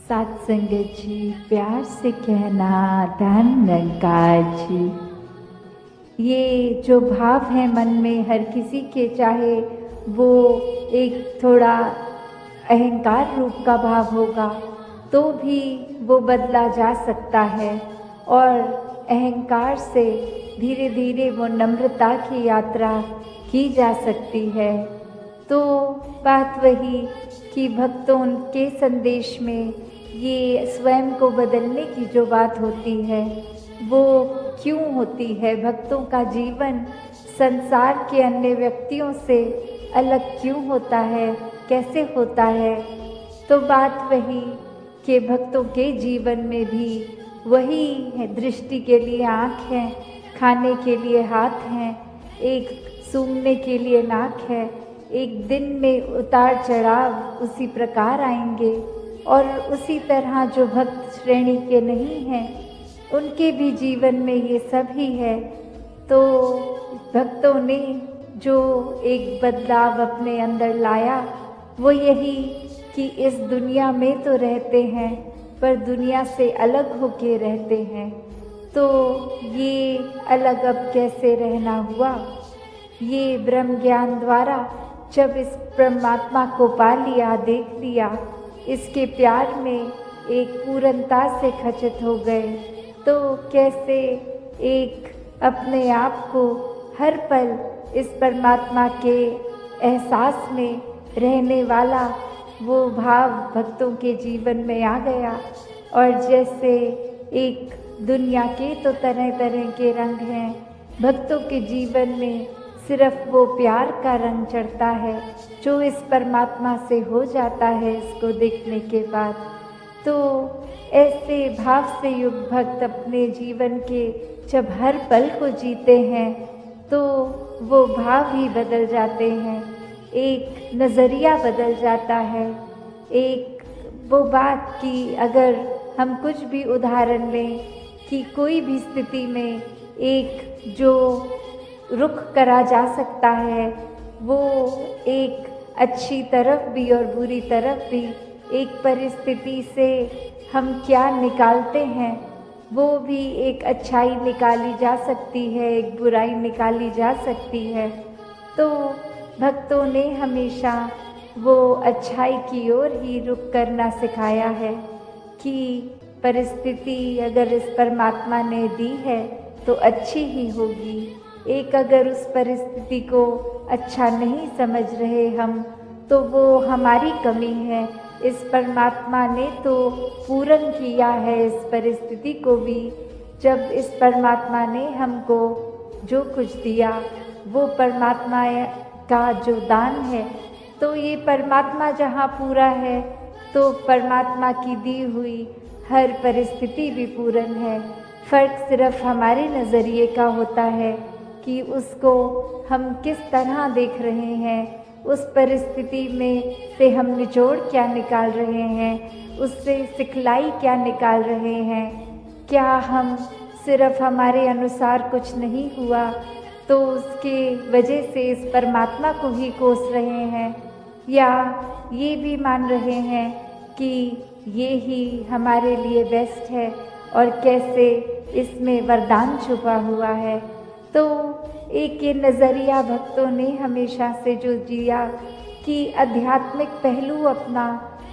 सात संगत जी, प्यार से कहना धन निरंकार जी। ये जो भाव है मन में हर किसी के, चाहे वो एक थोड़ा अहंकार रूप का भाव होगा तो भी वो बदला जा सकता है, और अहंकार से धीरे धीरे वो नम्रता की यात्रा की जा सकती है। तो बात वही कि भक्तों के संदेश में ये स्वयं को बदलने की जो बात होती है वो क्यों होती है, भक्तों का जीवन संसार के अन्य व्यक्तियों से अलग क्यों होता है, कैसे होता है। तो बात वही कि भक्तों के जीवन में भी वही है, दृष्टि के लिए आँख है, खाने के लिए हाथ हैं, एक सूंघने के लिए नाक है। एक दिन में उतार चढ़ाव उसी प्रकार आएंगे, और उसी तरह जो भक्त श्रेणी के नहीं हैं उनके भी जीवन में ये सब ही है। तो भक्तों ने जो एक बदलाव अपने अंदर लाया वो यही कि इस दुनिया में तो रहते हैं पर दुनिया से अलग होके रहते हैं। तो ये अलग अब कैसे रहना हुआ, ये ब्रह्म ज्ञान द्वारा जब इस परमात्मा को पा लिया, देख लिया, इसके प्यार में एक पूर्णता से खचित हो गए, तो कैसे एक अपने आप को हर पल इस परमात्मा के एहसास में रहने वाला वो भाव भक्तों के जीवन में आ गया। और जैसे एक दुनिया के तो तरह तरह के रंग हैं, भक्तों के जीवन में सिर्फ वो प्यार का रंग चढ़ता है जो इस परमात्मा से हो जाता है इसको देखने के बाद। तो ऐसे भाव से युक्त भक्त अपने जीवन के जब हर पल को जीते हैं तो वो भाव ही बदल जाते हैं, एक नज़रिया बदल जाता है। एक वो बात कि अगर हम कुछ भी उदाहरण लें कि कोई भी स्थिति में एक जो रुख करा जा सकता है वो एक अच्छी तरफ भी और बुरी तरफ भी, एक परिस्थिति से हम क्या निकालते हैं वो भी एक अच्छाई निकाली जा सकती है, एक बुराई निकाली जा सकती है। तो भक्तों ने हमेशा वो अच्छाई की ओर ही रुख करना सिखाया है कि परिस्थिति अगर इस परमात्मा ने दी है तो अच्छी ही होगी। एक अगर उस परिस्थिति को अच्छा नहीं समझ रहे हम तो वो हमारी कमी है, इस परमात्मा ने तो पूर्ण किया है इस परिस्थिति को भी। जब इस परमात्मा ने हमको जो कुछ दिया वो परमात्मा का जो दान है, तो ये परमात्मा जहाँ पूरा है तो परमात्मा की दी हुई हर परिस्थिति भी पूर्ण है। फ़र्क सिर्फ हमारे नज़रिए का होता है कि उसको हम किस तरह देख रहे हैं, उस परिस्थिति में से हम निचोड़ क्या निकाल रहे हैं, उससे सिखलाई क्या निकाल रहे हैं। क्या हम सिर्फ हमारे अनुसार कुछ नहीं हुआ तो उसके वजह से इस परमात्मा को ही कोस रहे हैं, या ये भी मान रहे हैं कि ये ही हमारे लिए बेस्ट है और कैसे इसमें वरदान छुपा हुआ है। तो एक ये नज़रिया भक्तों ने हमेशा से जो जिया कि आध्यात्मिक पहलू अपना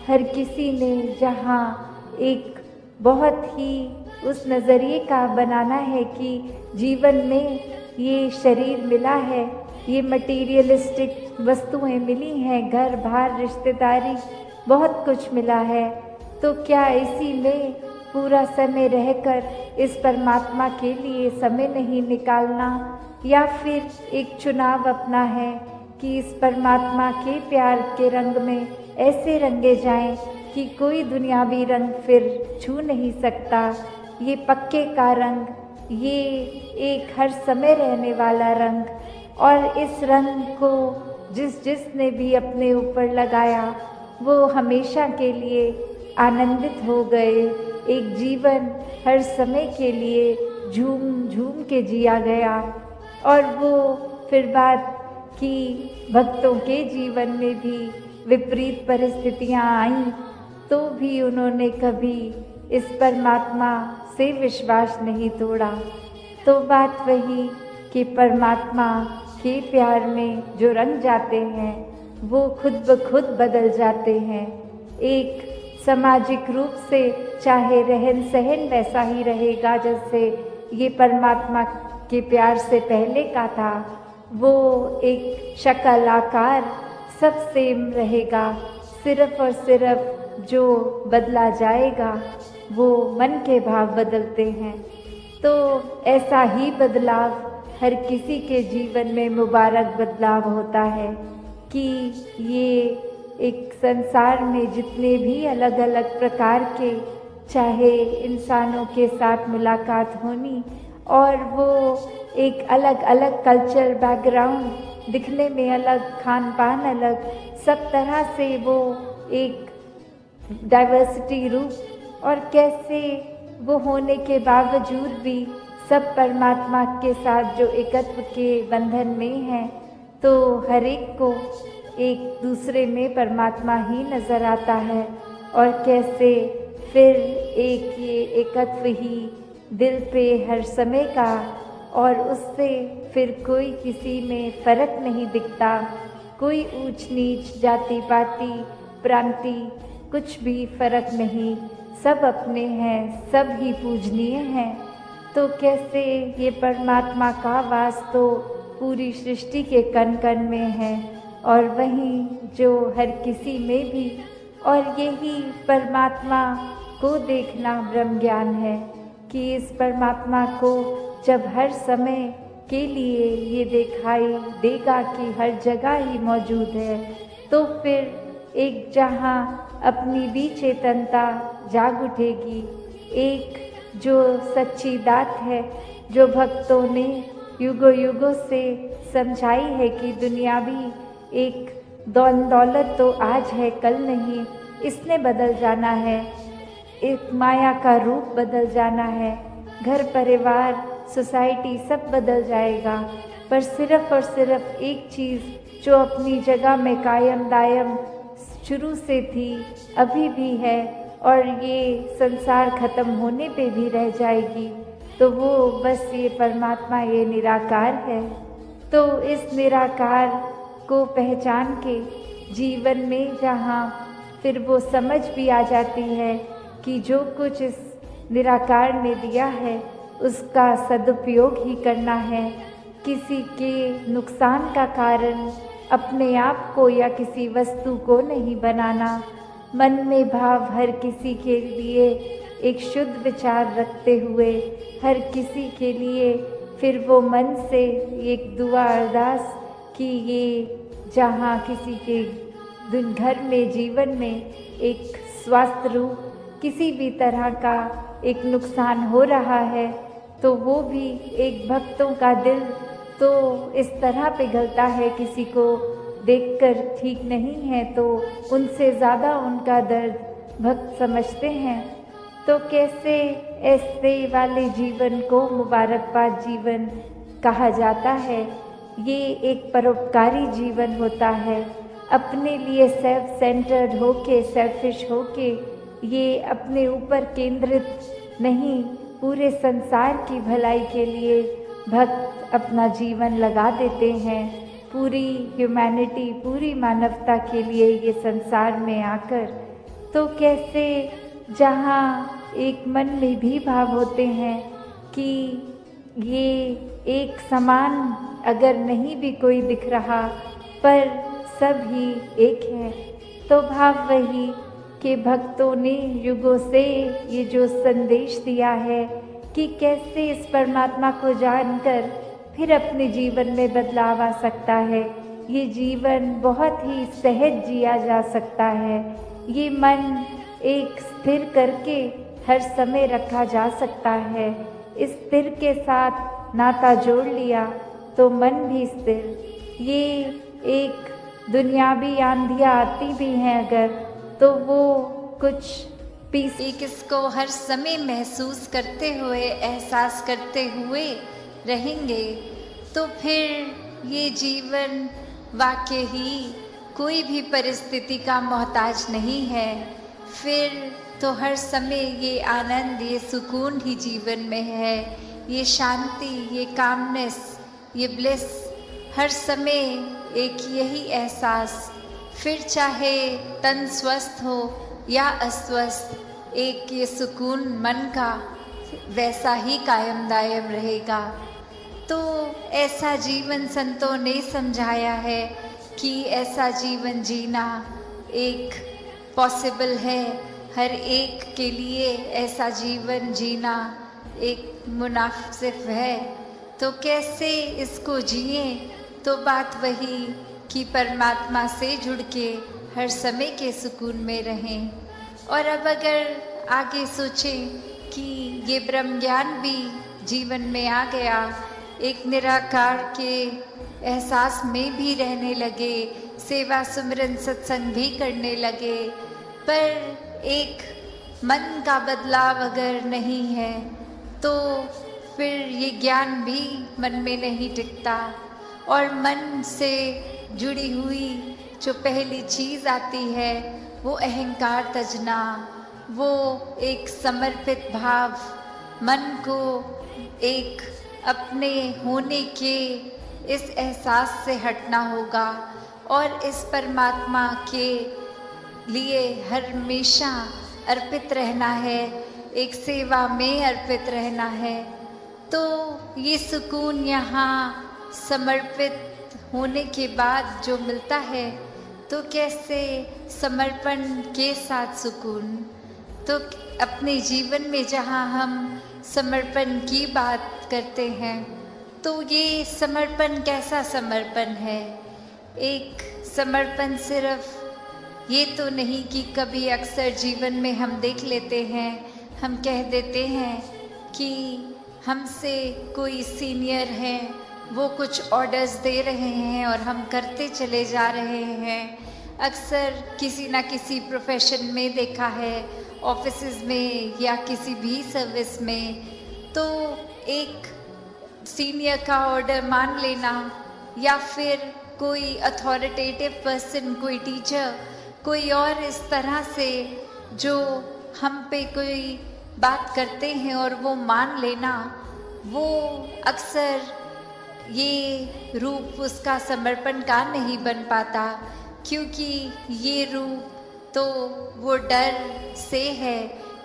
हर किसी ने जहाँ एक बहुत ही उस नज़रिए का बनाना है कि जीवन में ये शरीर मिला है, ये मटीरियलिस्टिक वस्तुएं मिली हैं, घर बार रिश्तेदारी बहुत कुछ मिला है, तो क्या इसी में पूरा समय रहकर इस परमात्मा के लिए समय नहीं निकालना, या फिर एक चुनाव अपना है कि इस परमात्मा के प्यार के रंग में ऐसे रंगे जाएं कि कोई दुनियावी रंग फिर छू नहीं सकता। ये पक्के का रंग, ये एक हर समय रहने वाला रंग, और इस रंग को जिसने भी अपने ऊपर लगाया वो हमेशा के लिए आनंदित हो गए। एक जीवन हर समय के लिए झूम झूम के जिया गया। और वो फिर बात कि भक्तों के जीवन में भी विपरीत परिस्थितियां आईं तो भी उन्होंने कभी इस परमात्मा से विश्वास नहीं तोड़ा। तो बात वही कि परमात्मा के प्यार में जो रंग जाते हैं वो खुद ब खुद बदल जाते हैं। एक सामाजिक रूप से चाहे रहन सहन वैसा ही रहेगा जैसे ये परमात्मा के प्यार से पहले का था, वो एक शक्ल आकार सब सेम रहेगा। सिर्फ और सिर्फ जो बदला जाएगा वो मन के भाव बदलते हैं। तो ऐसा ही बदलाव हर किसी के जीवन में मुबारक बदलाव होता है कि ये एक संसार में जितने भी अलग अलग प्रकार के चाहे इंसानों के साथ मुलाकात होनी और वो एक अलग अलग कल्चर बैकग्राउंड, दिखने में अलग, खान पान अलग, सब तरह से वो एक डाइवर्सिटी रूप और कैसे वो होने के बावजूद भी सब परमात्मा के साथ जो एकत्व के बंधन में हैं, तो हर एक को एक दूसरे में परमात्मा ही नज़र आता है। और कैसे फिर एक ये एकत्व ही दिल पे हर समय का, और उससे फिर कोई किसी में फ़र्क नहीं दिखता, कोई ऊंच नीच जाति पाति प्रांति कुछ भी फ़र्क नहीं, सब अपने हैं, सब ही पूजनीय हैं। तो कैसे ये परमात्मा का वास तो पूरी सृष्टि के कण कण में है और वहीं जो हर किसी में भी, और यही परमात्मा को देखना ब्रह्म ज्ञान है कि इस परमात्मा को जब हर समय के लिए ये दिखाई देगा कि हर जगह ही मौजूद है, तो फिर एक जहाँ अपनी भी चेतनता जाग उठेगी। एक जो सच्ची दात है जो भक्तों ने युगों युगों से समझाई है कि दुनिया भी एक दौलत तो आज है कल नहीं, इसने बदल जाना है, एक माया का रूप बदल जाना है, घर परिवार सोसाइटी सब बदल जाएगा, पर सिर्फ और सिर्फ एक चीज़ जो अपनी जगह में कायम दायम शुरू से थी, अभी भी है और ये संसार खत्म होने पे भी रह जाएगी, तो वो बस ये परमात्मा, ये निराकार है। तो इस निराकार को पहचान के जीवन में जहाँ फिर वो समझ भी आ जाती है कि जो कुछ इस निराकार ने दिया है उसका सदुपयोग ही करना है, किसी के नुकसान का कारण अपने आप को या किसी वस्तु को नहीं बनाना, मन में भाव हर किसी के लिए एक शुद्ध विचार रखते हुए हर किसी के लिए फिर वो मन से एक दुआ अरदास कि ये जहाँ किसी के घर में जीवन में एक स्वास्थ्य रूप किसी भी तरह का एक नुकसान हो रहा है, तो वो भी एक भक्तों का दिल तो इस तरह पिघलता है, किसी को देखकर ठीक नहीं है तो उनसे ज़्यादा उनका दर्द भक्त समझते हैं। तो कैसे ऐसे वाले जीवन को मुबारकबाद जीवन कहा जाता है। ये एक परोपकारी जीवन होता है, अपने लिए सेल्फ सेंटर्ड होके, सेल्फिश होके, ये अपने ऊपर केंद्रित नहीं, पूरे संसार की भलाई के लिए भक्त अपना जीवन लगा देते हैं, पूरी ह्यूमैनिटी, पूरी मानवता के लिए ये संसार में आकर। तो कैसे जहाँ एक मन में भी भाव होते हैं कि ये एक समान अगर नहीं भी कोई दिख रहा पर सब ही एक है, तो भाव वही कि भक्तों ने युगों से ये जो संदेश दिया है कि कैसे इस परमात्मा को जानकर फिर अपने जीवन में बदलाव आ सकता है, ये जीवन बहुत ही सहज जिया जा सकता है, ये मन एक स्थिर करके हर समय रखा जा सकता है। इस स्थिर के साथ नाता जोड़ लिया तो मन भी स्थिर। ये एक दुनियावी आंधियाँ आती भी हैं अगर, तो वो कुछ पीस एक इसको हर समय महसूस करते हुए, एहसास करते हुए रहेंगे, तो फिर ये जीवन वाकई ही कोई भी परिस्थिति का मोहताज नहीं है। फिर तो हर समय ये आनंद, ये सुकून ही जीवन में है, ये शांति, ये कामनेस, ये ब्लिस, हर समय एक यही एहसास। फिर चाहे तन स्वस्थ हो या अस्वस्थ, एक ये सुकून मन का वैसा ही कायम दायम रहेगा। तो ऐसा जीवन संतों ने समझाया है कि ऐसा जीवन जीना एक पॉसिबल है, हर एक के लिए ऐसा जीवन जीना एक मुनासिब है। तो कैसे इसको जिए? तो बात वही कि परमात्मा से जुड़ के हर समय के सुकून में रहें। और अब अगर आगे सोचें कि ये ब्रह्म ज्ञान भी जीवन में आ गया, एक निराकार के एहसास में भी रहने लगे, सेवा सुमिरन सत्संग भी करने लगे, पर एक मन का बदलाव अगर नहीं है तो फिर ये ज्ञान भी मन में नहीं टिकता। और मन से जुड़ी हुई जो पहली चीज़ आती है वो अहंकार तजना, वो एक समर्पित भाव, मन को एक अपने होने के इस एहसास से हटना होगा और इस परमात्मा के लिए हर हमेशा अर्पित रहना है, एक सेवा में अर्पित रहना है। तो ये सुकून यहाँ समर्पित होने के बाद जो मिलता है, तो कैसे समर्पण के साथ सुकून। तो अपने जीवन में जहाँ हम समर्पण की बात करते हैं, तो ये समर्पण कैसा समर्पण है? एक समर्पण सिर्फ ये तो नहीं कि कभी अक्सर जीवन में हम देख लेते हैं, हम कह देते हैं कि हमसे कोई सीनियर है, वो कुछ ऑर्डर्स दे रहे हैं और हम करते चले जा रहे हैं। अक्सर किसी ना किसी प्रोफेशन में देखा है, ऑफिसेज में या किसी भी सर्विस में, तो एक सीनियर का ऑर्डर मान लेना या फिर कोई अथॉरिटेटिव पर्सन, कोई टीचर, कोई और इस तरह से जो हम पे कोई बात करते हैं और वो मान लेना, वो अक्सर ये रूप उसका समर्पण का नहीं बन पाता, क्योंकि ये रूप तो वो डर से है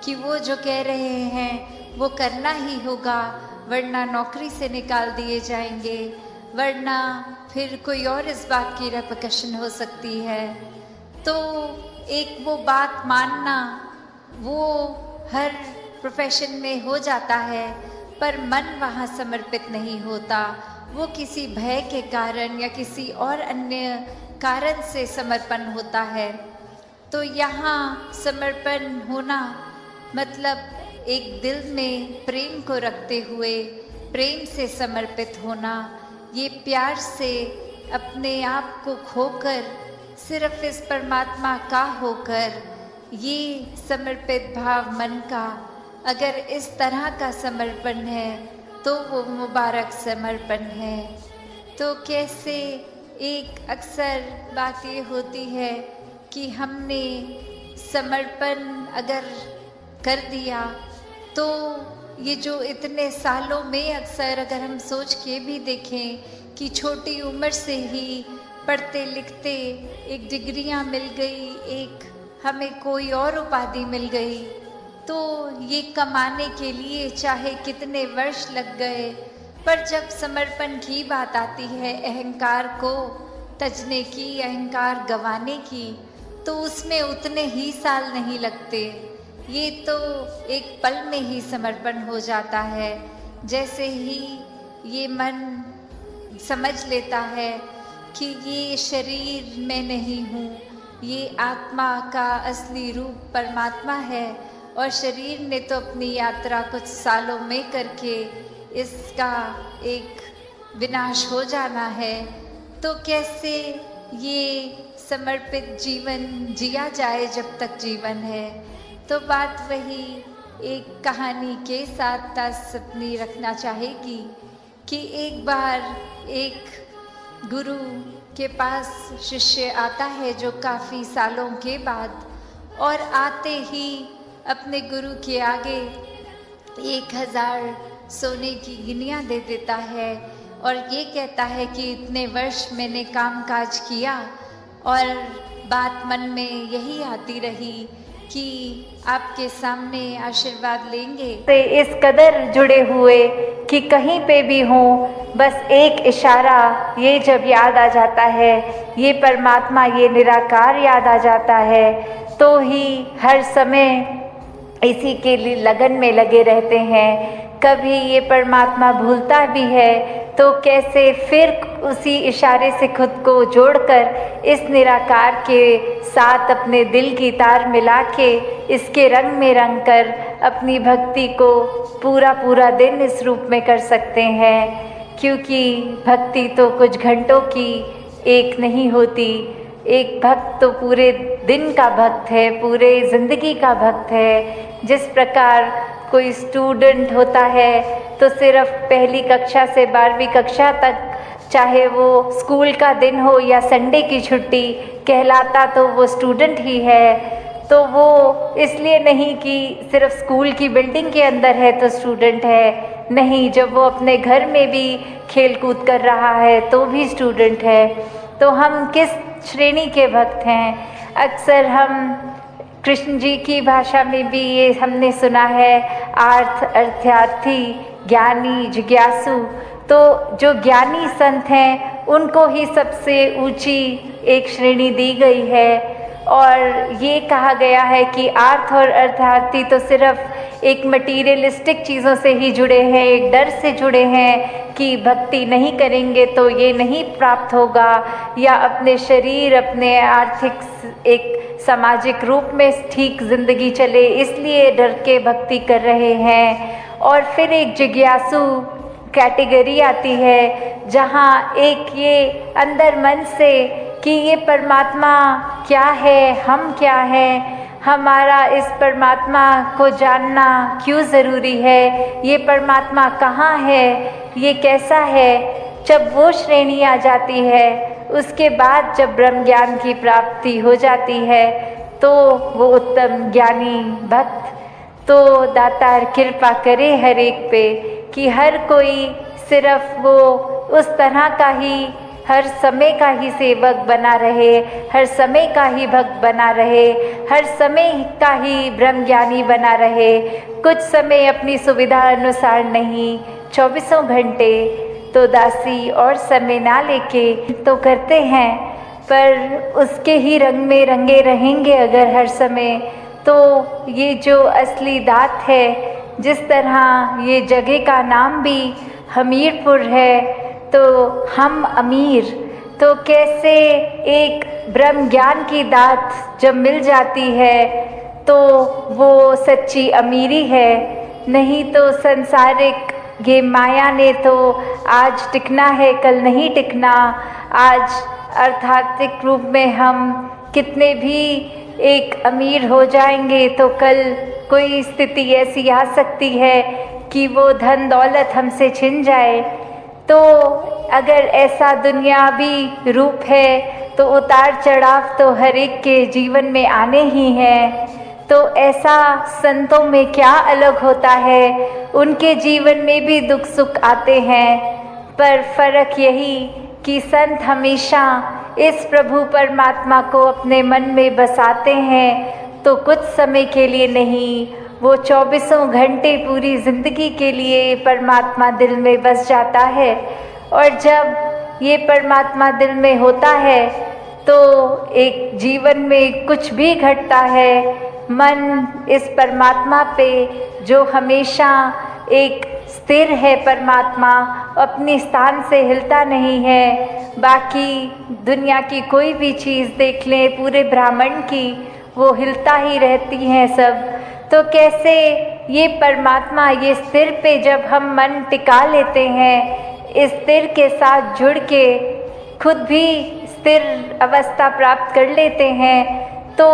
कि वो जो कह रहे हैं वो करना ही होगा, वरना नौकरी से निकाल दिए जाएंगे, वरना फिर कोई और इस बात की रेपकशन हो सकती है। तो एक वो बात मानना वो हर प्रोफेशन में हो जाता है, पर मन वहाँ समर्पित नहीं होता, वो किसी भय के कारण या किसी और अन्य कारण से समर्पण होता है। तो यहाँ समर्पण होना मतलब एक दिल में प्रेम को रखते हुए प्रेम से समर्पित होना, ये प्यार से अपने आप को खोकर सिर्फ इस परमात्मा का होकर, ये समर्पित भाव मन का अगर इस तरह का समर्पण है तो वो मुबारक समर्पण है। तो कैसे एक अक्सर बात ये होती है कि हमने समर्पण अगर कर दिया तो ये जो इतने सालों में अक्सर अगर हम सोच के भी देखें कि छोटी उम्र से ही पढ़ते लिखते एक डिग्रियां मिल गई, एक हमें कोई और उपाधि मिल गई, तो ये कमाने के लिए चाहे कितने वर्ष लग गए, पर जब समर्पण की बात आती है, अहंकार को तजने की, अहंकार गंवाने की, तो उसमें उतने ही साल नहीं लगते। ये तो एक पल में ही समर्पण हो जाता है। जैसे ही ये मन समझ लेता है कि ये शरीर में नहीं हूँ, ये आत्मा का असली रूप परमात्मा है और शरीर ने तो अपनी यात्रा कुछ सालों में करके इसका एक विनाश हो जाना है, तो कैसे ये समर्पित जीवन जिया जाए जब तक जीवन है। तो बात वही एक कहानी के साथ तास अपनी रखना चाहेगी कि एक बार एक गुरु के पास शिष्य आता है जो काफ़ी सालों के बाद, और आते ही अपने गुरु के आगे 1000 सोने की गिनियाँ दे देता है और ये कहता है कि इतने वर्ष मैंने कामकाज किया, और बात मन में यही आती रही कि आपके सामने आशीर्वाद लेंगे। से इस कदर जुड़े हुए कि कहीं पे भी हों, बस एक इशारा ये जब याद आ जाता है, ये परमात्मा, ये निराकार याद आ जाता है, तो ही हर समय इसी के लिए लगन में लगे रहते हैं। कभी ये परमात्मा भूलता भी है तो कैसे फिर उसी इशारे से खुद को जोड़कर इस निराकार के साथ अपने दिल की तार मिला के इसके रंग में रंग कर अपनी भक्ति को पूरा दिन इस रूप में कर सकते हैं। क्योंकि भक्ति तो कुछ घंटों की एक नहीं होती, एक भक्त तो पूरे दिन का भक्त है, पूरे ज़िंदगी का भक्त है। जिस प्रकार कोई स्टूडेंट होता है तो सिर्फ पहली कक्षा से 12वीं कक्षा तक, चाहे वो स्कूल का दिन हो या संडे की छुट्टी, कहलाता तो वो स्टूडेंट ही है। तो वो इसलिए नहीं कि सिर्फ स्कूल की बिल्डिंग के अंदर है तो स्टूडेंट है, नहीं, जब वो अपने घर में भी खेल कूद कर रहा है तो भी स्टूडेंट है। तो हम किस श्रेणी के भक्त हैं? अक्सर हम कृष्ण जी की भाषा में भी ये हमने सुना है, अर्थार्थी, ज्ञानी, जिज्ञासु। तो जो ज्ञानी संत हैं उनको ही सबसे ऊंची एक श्रेणी दी गई है, और ये कहा गया है कि अर्थ और अर्थार्थी तो सिर्फ एक मटीरियलिस्टिक चीज़ों से ही जुड़े हैं, एक डर से जुड़े हैं कि भक्ति नहीं करेंगे तो ये नहीं प्राप्त होगा, या अपने शरीर, अपने आर्थिक एक सामाजिक रूप में ठीक जिंदगी चले, इसलिए डर के भक्ति कर रहे हैं। और फिर एक जिज्ञासु कैटेगरी आती है जहाँ एक ये अंदर मन से कि ये परमात्मा क्या है, हम क्या हैं, हमारा इस परमात्मा को जानना क्यों ज़रूरी है, ये परमात्मा कहाँ है, ये कैसा है। जब वो श्रेणी आ जाती है, उसके बाद जब ब्रह्म ज्ञान की प्राप्ति हो जाती है, तो वो उत्तम ज्ञानी भक्त, तो दातार कृपा करे हर एक पे कि हर कोई सिर्फ वो उस तरह का ही हर समय का ही सेवक बना रहे, हर समय का ही भक्त बना रहे, हर समय का ही ब्रह्मज्ञानी बना रहे। कुछ समय अपनी सुविधा अनुसार नहीं, 24 घंटे तो दासी और समय ना लेके तो करते हैं, पर उसके ही रंग में रंगे रहेंगे अगर हर समय, तो ये जो असली दात है, जिस तरह ये जगह का नाम भी हमीरपुर है, तो हम अमीर, तो कैसे एक ब्रह्म ज्ञान की दात जब मिल जाती है तो वो सच्ची अमीरी है। नहीं तो सांसारिक ये माया ने तो आज टिकना है, कल नहीं टिकना। आज अर्थात्मिक रूप में हम कितने भी एक अमीर हो जाएंगे तो कल कोई स्थिति ऐसी आ सकती है कि वो धन दौलत हमसे छिन जाए। तो अगर ऐसा दुनियावी रूप है तो उतार चढ़ाव तो हर एक के जीवन में आने ही हैं। तो ऐसा संतों में क्या अलग होता है, उनके जीवन में भी दुख सुख आते हैं, पर फर्क यही कि संत हमेशा इस प्रभु परमात्मा को अपने मन में बसाते हैं, तो कुछ समय के लिए नहीं, वो 24 घंटे पूरी ज़िंदगी के लिए परमात्मा दिल में बस जाता है। और जब ये परमात्मा दिल में होता है तो एक जीवन में कुछ भी घटता है, मन इस परमात्मा पे जो हमेशा एक स्थिर है, परमात्मा अपने स्थान से हिलता नहीं है। बाकी दुनिया की कोई भी चीज़ देख लें, पूरे ब्रह्मांड की, वो हिलता ही रहती हैं सब। तो कैसे ये परमात्मा, ये स्थिर पे जब हम मन टिका लेते हैं, इस स्थिर के साथ जुड़ के खुद भी स्थिर अवस्था प्राप्त कर लेते हैं, तो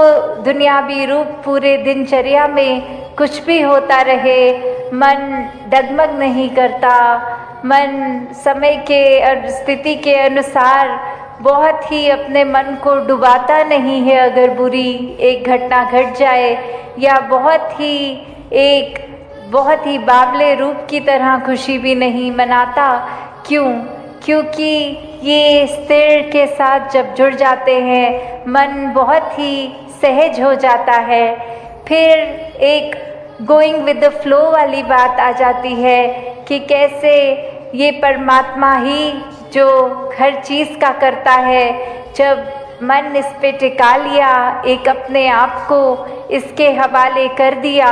दुनियावी रूप पूरे दिनचर्या में कुछ भी होता रहे, मन डगमग नहीं करता, मन समय के और स्थिति के अनुसार बहुत ही अपने मन को डुबाता नहीं है अगर बुरी एक घटना घट जाए, या बहुत ही बावले रूप की तरह खुशी भी नहीं मनाता। क्यों? क्योंकि ये स्थिर के साथ जब जुड़ जाते हैं, मन बहुत ही सहज हो जाता है। फिर एक गोइंग विद द फ्लो वाली बात आ जाती है कि कैसे ये परमात्मा ही जो हर चीज़ का करता है, जब मन इस पे टिका लिया, एक अपने आप को इसके हवाले कर दिया,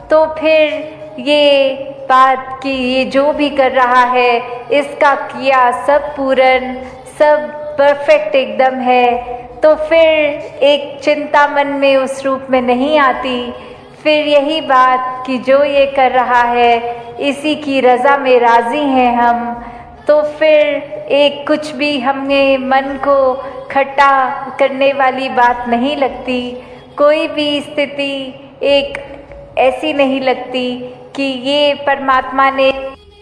तो फिर ये बात कि ये जो भी कर रहा है इसका किया सब पूर्ण, सब परफेक्ट एकदम है, तो फिर एक चिंता मन में उस रूप में नहीं आती। फिर यही बात कि जो ये कर रहा है इसी की रज़ा में राज़ी हैं हम, तो फिर एक कुछ भी हमें मन को खट्टा करने वाली बात नहीं लगती। कोई भी स्थिति एक ऐसी नहीं लगती कि ये परमात्मा ने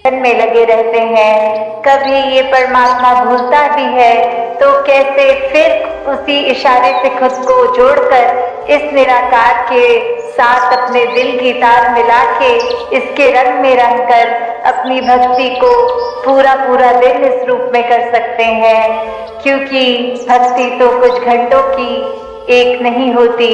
में लगे रहते हैं। कभी ये परमात्मा भूलता भी है तो कैसे फिर उसी इशारे से खुद को जोड़कर इस निराकार के साथ अपने दिल की तार मिला के इसके रंग में रंग कर अपनी भक्ति को पूरा पूरा दिन इस रूप में कर सकते हैं। क्योंकि भक्ति तो कुछ घंटों की एक नहीं होती,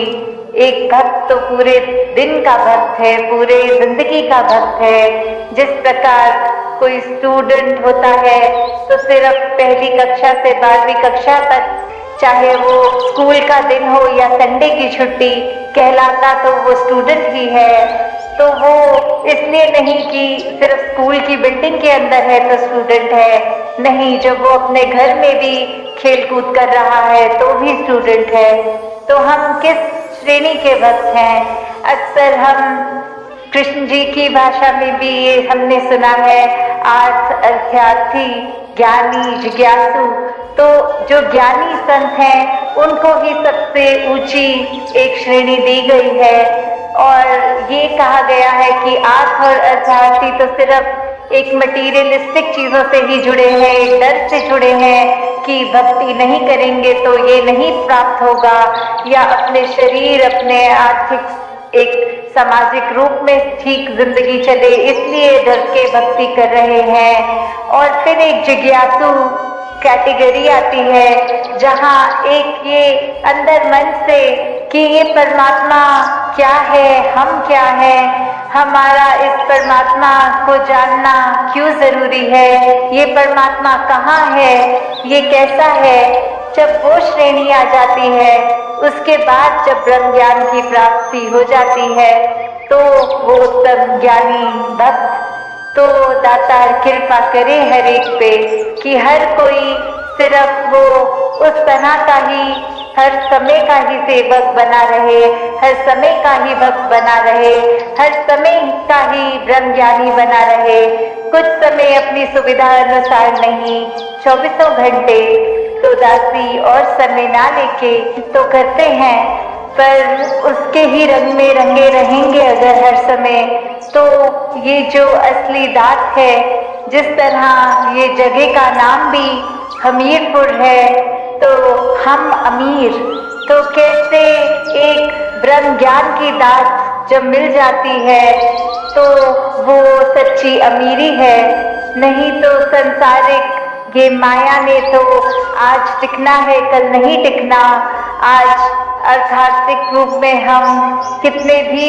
एक भक्त तो पूरे दिन का भक्त है, पूरे जिंदगी का भक्त है। जिस प्रकार कोई स्टूडेंट होता है तो सिर्फ पहली कक्षा से 12वीं कक्षा तक, चाहे वो स्कूल का दिन हो या संडे की छुट्टी, कहलाता तो वो स्टूडेंट ही है। तो वो इसलिए नहीं कि सिर्फ स्कूल की बिल्डिंग के अंदर है तो स्टूडेंट है, नहीं, जब वो अपने घर में भी खेल कूद कर रहा है तो भी स्टूडेंट है। तो हम किस श्रेणी के भक्त हैं? अक्सर हम कृष्ण जी की भाषा में भी ये हमने सुना है, आर्थ, अर्थार्थी, ज्ञानी, जिज्ञासु। तो जो ज्ञानी संत हैं उनको ही सबसे ऊंची एक श्रेणी दी गई है, और ये कहा गया है कि आर्थ और अर्थार्थी तो सिर्फ एक मटीरियलिस्टिक चीज़ों से ही जुड़े हैं, एक डर से जुड़े हैं कि भक्ति नहीं करेंगे तो ये नहीं प्राप्त होगा, या अपने शरीर, अपने आर्थिक एक सामाजिक रूप में ठीक जिंदगी चले, इसलिए डर के भक्ति कर रहे हैं। और फिर एक जिज्ञासु कैटेगरी आती है जहाँ एक ये अंदर मन से कि ये परमात्मा क्या है, हम क्या हैं, हमारा इस परमात्मा को जानना क्यों जरूरी है, ये परमात्मा कहाँ है, ये कैसा है। जब वो श्रेणी आ जाती है, उसके बाद जब ब्रह्म ज्ञान की प्राप्ति हो जाती है, तो वो उत्तम ज्ञानी भक्त, तो दातार कृपा करे हर एक पे कि हर कोई सिर्फ वो उस तरह का ही, हर समय का ही सेवक बना रहे, हर समय का ही भक्त बना रहे, हर समय का ही ब्रह्म ज्ञानी बना रहे। कुछ समय अपनी सुविधा अनुसार नहीं, 24 घंटे तो दासी और समय ना लेके तो करते हैं, पर उसके ही रंग में रंगे रहेंगे अगर हर समय, तो ये जो असली दात है, जिस तरह ये जगह का नाम भी हमीरपुर है, तो हम अमीर, तो कैसे एक ब्रह्म ज्ञान की दात जब मिल जाती है तो वो सच्ची अमीरी है। नहीं तो संसारिक ये माया ने तो आज टिकना है, कल नहीं टिकना। आज आर्थिक रूप में हम कितने भी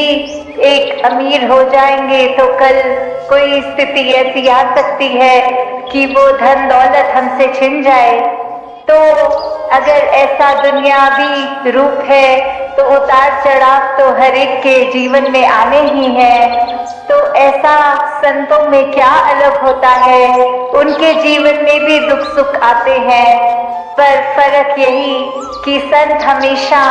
एक अमीर हो जाएंगे तो कल कोई स्थिति ऐसी आ सकती है कि वो धन दौलत हमसे छिन जाए। तो अगर ऐसा दुनियावी रूप है तो उतार चढ़ाव तो हर एक के जीवन में आने ही हैं। तो ऐसा संतों में क्या अलग होता है, उनके जीवन में भी दुख सुख आते हैं, पर फर्क यही कि संत हमेशा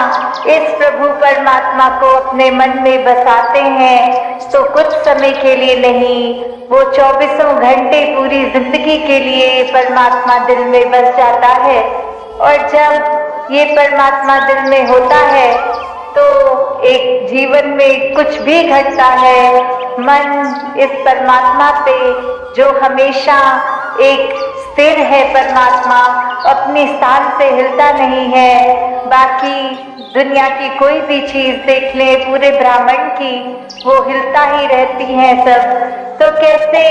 इस प्रभु परमात्मा को अपने मन में बसाते हैं, तो कुछ समय के लिए नहीं, वो 24 घंटे पूरी जिंदगी के लिए परमात्मा दिल में बस जाता है। और जब ये परमात्मा दिल में होता है तो एक जीवन में कुछ भी घटता है, मन इस परमात्मा पे जो हमेशा एक स्थिर है परमात्मा, अपनी स्थान से हिलता नहीं है। बाकी दुनिया की कोई भी चीज देख ले, पूरे ब्रह्मांड की, वो हिलता ही रहती है सब। तो कैसे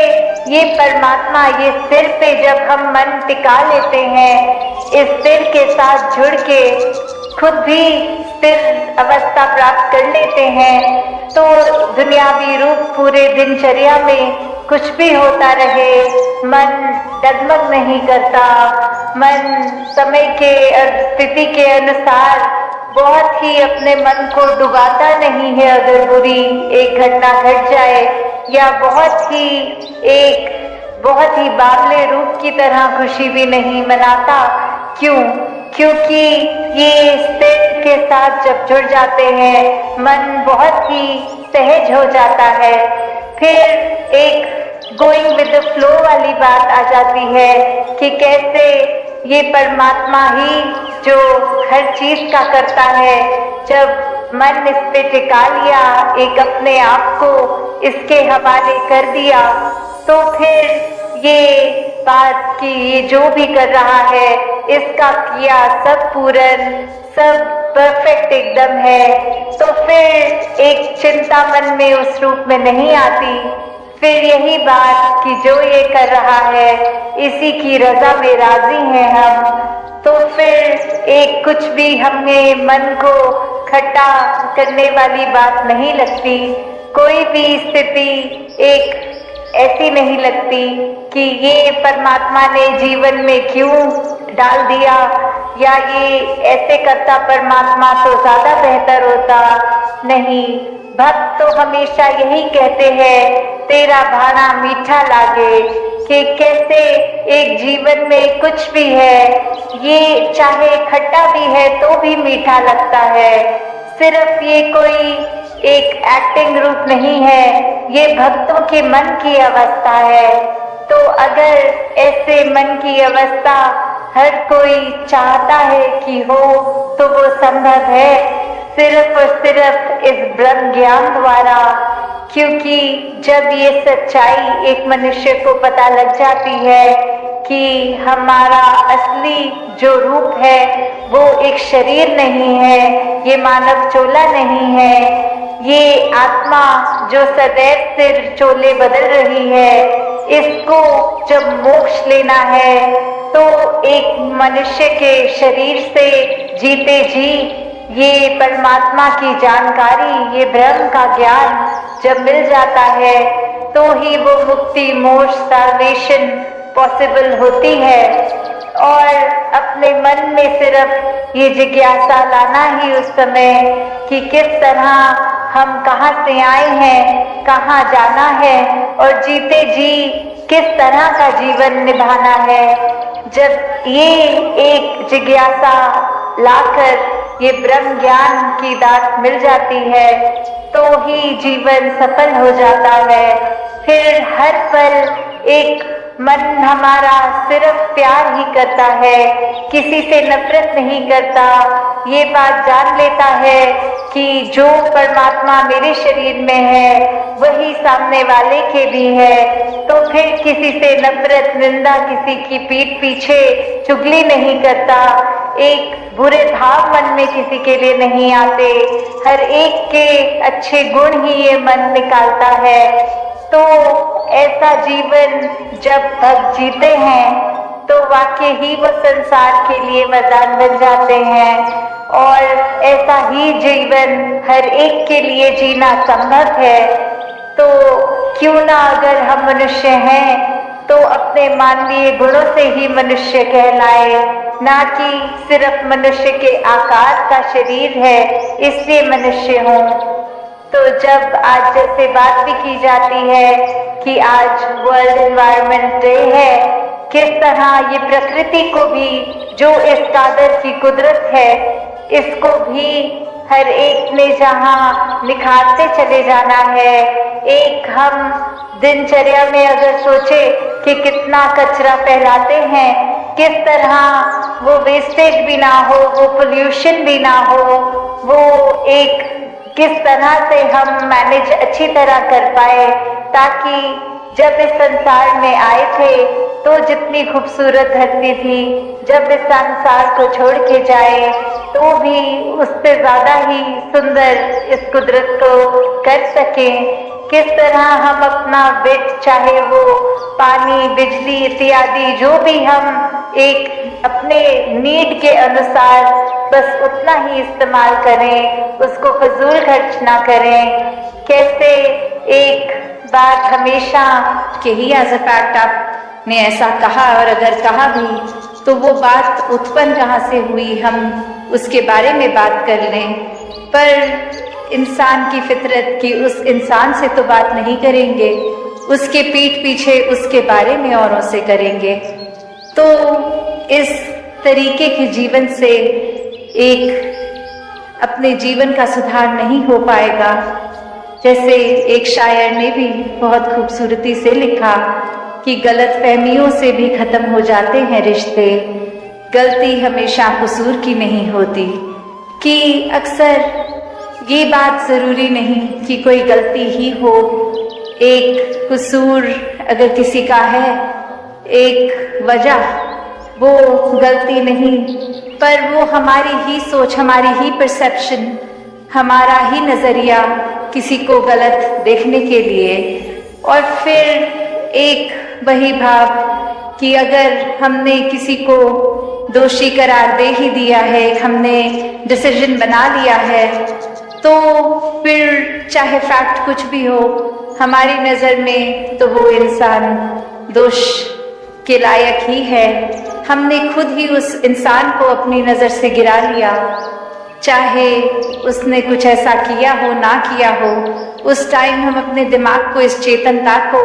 ये परमात्मा, ये स्थिर पे जब हम मन टिका लेते हैं, इस स्थिर के साथ जुड़ के खुद भी स्थिर अवस्था प्राप्त कर लेते हैं, तो दुनियावी रूप पूरे दिनचर्या में कुछ भी होता रहे, मन डगमग नहीं करता। मन समय के और स्थिति के अनुसार बहुत ही अपने मन को डुबाता नहीं है। अगर बुरी एक घटना घट जाए या बहुत ही बावले रूप की तरह खुशी भी नहीं मनाता। क्यों? क्योंकि ये स्थिर के साथ जब जुड़ जाते हैं, मन बहुत ही सहज हो जाता है। फिर एक गोइंग विद द फ्लो वाली बात आ जाती है कि कैसे ये परमात्मा ही जो हर चीज का करता है। जब मन इस पे टिका लिया, एक अपने आप को इसके हवाले कर दिया, तो फिर ये बात कि ये जो भी कर रहा है, इसका किया सब पूर्ण, सब परफेक्ट एकदम है। तो फिर एक चिंता मन में उस रूप में नहीं आती। फिर यही बात कि जो ये कर रहा है, इसी की रजा में राजी हैं हम। तो फिर एक कुछ भी हमें मन को खट्टा करने वाली बात नहीं लगती। कोई भी स्थिति एक ऐसी नहीं लगती कि ये परमात्मा ने जीवन में क्यों डाल दिया, या ये ऐसे करता परमात्मा तो ज्यादा बेहतर होता। नहीं, भक्त तो हमेशा यही कहते हैं, तेरा भाना मीठा लागे, कि कैसे एक जीवन में कुछ भी है, ये चाहे खट्टा भी है तो भी मीठा लगता है। सिर्फ ये कोई एक एक्टिंग रूप नहीं है, ये भक्तों के मन की अवस्था है। तो अगर ऐसे मन की अवस्था हर कोई चाहता है कि हो, तो वो संभव है सिर्फ और सिर्फ इस ब्रह्म ज्ञान द्वारा। क्योंकि जब ये सच्चाई एक मनुष्य को पता लग जाती है कि हमारा असली जो रूप है वो एक शरीर नहीं है, ये मानव चोला नहीं है, ये आत्मा जो सदैव सिर चोले बदल रही है, इसको जब मोक्ष लेना है तो एक मनुष्य के शरीर से जीते जी ये परमात्मा की जानकारी, ये ब्रह्म का ज्ञान जब मिल जाता है, तो ही वो मुक्ति, मोक्ष, साल्वेशन पॉसिबल होती है। और अपने मन में सिर्फ ये जिज्ञासा लाना ही उस समय कि किस तरह हम कहाँ से आए हैं, कहाँ जाना है, और जीते जी किस तरह का जीवन निभाना है। जब ये एक जिज्ञासा लाकर ये ब्रह्म ज्ञान की दात मिल जाती है, तो ही जीवन सफल हो जाता है। फिर हर पल एक मन हमारा सिर्फ प्यार ही करता है, किसी से नफरत नहीं करता। ये बात जान लेता है कि जो परमात्मा मेरे शरीर में है वही सामने वाले के भी है। तो फिर किसी से नफरत, निंदा, किसी की पीठ पीछे चुगली नहीं करता। एक बुरे भाव मन में किसी के लिए नहीं आते, हर एक के अच्छे गुण ही ये मन निकालता है। तो ऐसा जीवन जब भक्त जीते हैं तो वाकई ही वो संसार के लिए वरदान बन जाते हैं, और ऐसा ही जीवन हर एक के लिए जीना संभव है। तो क्यों ना, अगर हम मनुष्य हैं तो अपने मानवीय गुणों से ही मनुष्य कहलाए, ना कि सिर्फ मनुष्य के आकार का शरीर है इसलिए मनुष्य हो। तो जब आज जैसे बात भी की जाती है कि आज वर्ल्ड एनवायरनमेंट डे है, किस तरह ये प्रकृति को भी, जो इस कादर की कुदरत है, इसको भी हर एक ने जहाँ निखारते चले जाना है। एक हम दिनचर्या में अगर सोचे कि कितना कचरा फैलाते हैं, किस तरह वो वेस्टेज भी ना हो, वो पोल्यूशन भी ना हो, वो एक किस तरह से हम मैनेज अच्छी तरह कर पाए, ताकि जब इस संसार में आए थे तो जितनी खूबसूरत धरती थी, जब इस संसार को छोड़ के जाए तो भी उससे ज्यादा ही सुंदर इस कुदरत को कर सकें। किस तरह हम अपना वेट, चाहे वो पानी, बिजली इत्यादि, जो भी हम एक अपने नीड के अनुसार बस उतना ही इस्तेमाल करें, उसको फजूल खर्च ना करें। कैसे एक बात हमेशा कि ही एज अ फैक्ट आपने ऐसा कहा, और अगर कहा भी तो वो बात उत्पन्न जहाँ से हुई हम उसके बारे में बात कर लें, पर इंसान की फितरत की उस इंसान से तो बात नहीं करेंगे, उसके पीठ पीछे उसके बारे में औरों से करेंगे। तो इस तरीके के जीवन से एक अपने जीवन का सुधार नहीं हो पाएगा। जैसे एक शायर ने भी बहुत खूबसूरती से लिखा कि गलत फहमियों से भी खत्म हो जाते हैं रिश्ते, गलती हमेशा कसूर की नहीं होती। कि अक्सर ये बात ज़रूरी नहीं कि कोई गलती ही हो, एक कसूर अगर किसी का है, एक वजह, वो गलती नहीं, पर वो हमारी ही सोच, हमारी ही परसेप्शन, हमारा ही नज़रिया किसी को गलत देखने के लिए। और फिर एक वही भाव कि अगर हमने किसी को दोषी करार दे ही दिया है, हमने डिसीजन बना लिया है, तो फिर चाहे फैक्ट कुछ भी हो हमारी नज़र में, तो वो इंसान दोष के लायक ही है। हमने खुद ही उस इंसान को अपनी नज़र से गिरा लिया, चाहे उसने कुछ ऐसा किया हो ना किया हो। उस टाइम हम अपने दिमाग को, इस चेतनता को,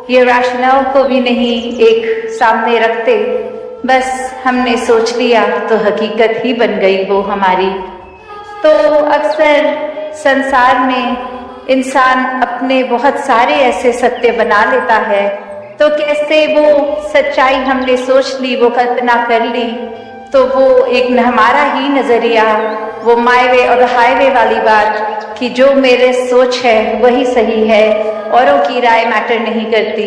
ये रैशनल को भी नहीं एक सामने रखते, बस हमने सोच लिया तो हकीकत ही बन गई वो हमारी। तो अक्सर संसार में इंसान अपने बहुत सारे ऐसे सत्य बना लेता है, तो कैसे वो सच्चाई हमने सोच ली, वो कल्पना कर ली, तो वो एक हमारा ही नज़रिया, वो माय वे और हाईवे वाली बात कि जो मेरे सोच है वही सही है, औरों की राय मैटर नहीं करती,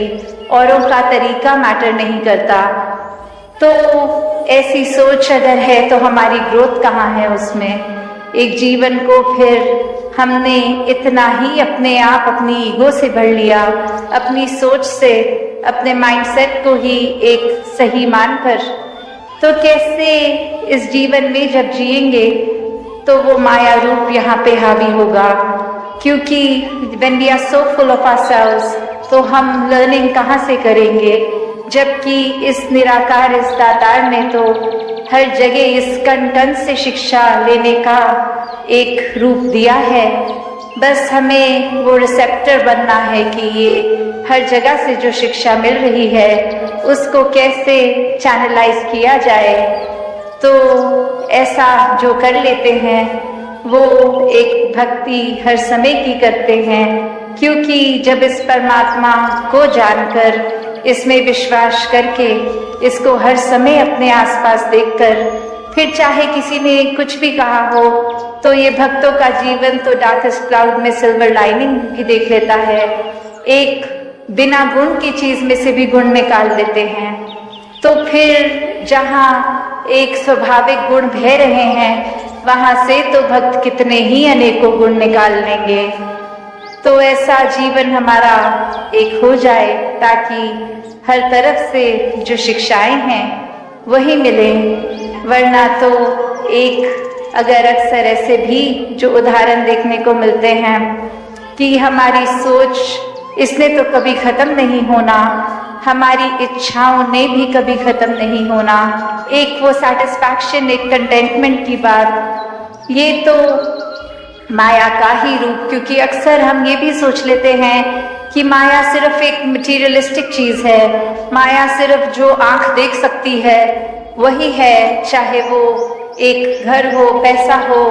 औरों का तरीका मैटर नहीं करता। तो ऐसी सोच अगर है तो हमारी ग्रोथ कहाँ है उसमें? एक जीवन को फिर हमने इतना ही अपने आप, अपनी ईगो से भर लिया, अपनी सोच से, अपने माइंडसेट को ही एक सही मानकर। तो कैसे इस जीवन में जब जिएंगे तो वो माया रूप यहाँ पे हावी होगा, क्योंकि when we are so full of ourselves, तो हम लर्निंग कहाँ से करेंगे, जबकि इस निराकार, इस दातार ने तो हर जगह इस कण कण से शिक्षा लेने का एक रूप दिया है। बस हमें वो रिसेप्टर बनना है कि ये हर जगह से जो शिक्षा मिल रही है उसको कैसे चैनलाइज किया जाए। तो ऐसा जो कर लेते हैं वो एक भक्ति हर समय की करते हैं, क्योंकि जब इस परमात्मा को जानकर, इसमें विश्वास करके, इसको हर समय अपने आसपास देखकर, फिर चाहे किसी ने कुछ भी कहा हो, तो ये भक्तों का जीवन तो डार्केस्ट क्लाउड में सिल्वर लाइनिंग भी देख लेता है। एक बिना गुण की चीज में से भी गुण निकाल लेते हैं। तो फिर जहाँ एक स्वाभाविक गुण बह रहे हैं, वहां से तो भक्त कितने ही अनेकों गुण निकाल लेंगे। तो ऐसा जीवन हमारा एक हो जाए ताकि हर तरफ से जो शिक्षाएं हैं वही मिले। वरना तो एक अगर अक्सर ऐसे भी जो उदाहरण देखने को मिलते हैं कि हमारी सोच, इसने तो कभी खत्म नहीं होना, हमारी इच्छाओं ने भी कभी खत्म नहीं होना, एक वो सैटिस्फैक्शन, एक कंटेंटमेंट की बात, ये तो माया का ही रूप। क्योंकि अक्सर हम ये भी सोच लेते हैं कि माया सिर्फ एक मटीरियलिस्टिक चीज है, माया सिर्फ जो आंख देख सकती है वही है, चाहे वो एक घर हो, पैसा हो,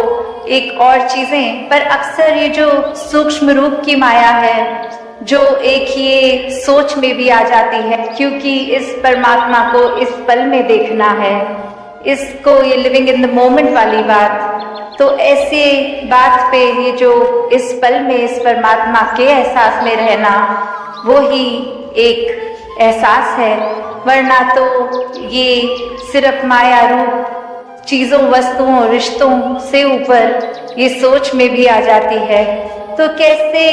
एक और चीजें। पर अक्सर ये जो सूक्ष्म रूप की माया है, जो एक ये सोच में भी आ जाती है, क्योंकि इस परमात्मा को इस पल में देखना है, इसको ये लिविंग इन द मोमेंट वाली बात। तो ऐसे बात पे ये जो इस पल में इस परमात्मा के एहसास में रहना, वो ही एक एहसास है, वरना तो ये सिर्फ माया रूप चीज़ों, वस्तुओं, रिश्तों से ऊपर ये सोच में भी आ जाती है। तो कैसे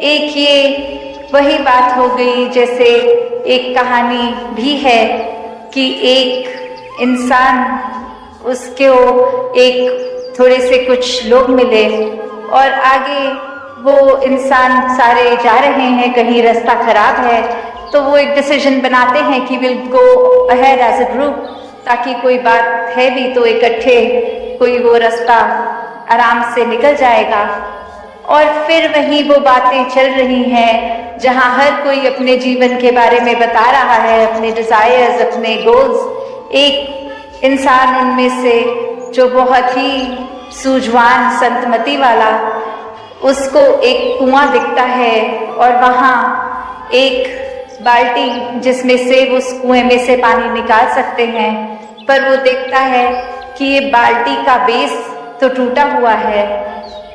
एक ये वही बात हो गई, जैसे एक कहानी भी है कि एक इंसान, उसको एक थोड़े से कुछ लोग मिले और आगे वो इंसान सारे जा रहे हैं, कहीं रास्ता खराब है, तो वो एक डिसीजन बनाते हैं कि will go ahead as a group, ताकि कोई बात है भी तो इकट्ठे कोई वो रास्ता आराम से निकल जाएगा। और फिर वही वो बातें चल रही हैं जहाँ हर कोई अपने जीवन के बारे में बता रहा है, अपने डिज़ायर्स, अपने गोल्स। एक इंसान उनमें से जो बहुत ही सूझवान, संतमति वाला, उसको एक कुआं दिखता है और वहाँ एक बाल्टी जिसमें से वो उस कुएं में से पानी निकाल सकते हैं, पर वो देखता है कि ये बाल्टी का बेस तो टूटा हुआ है,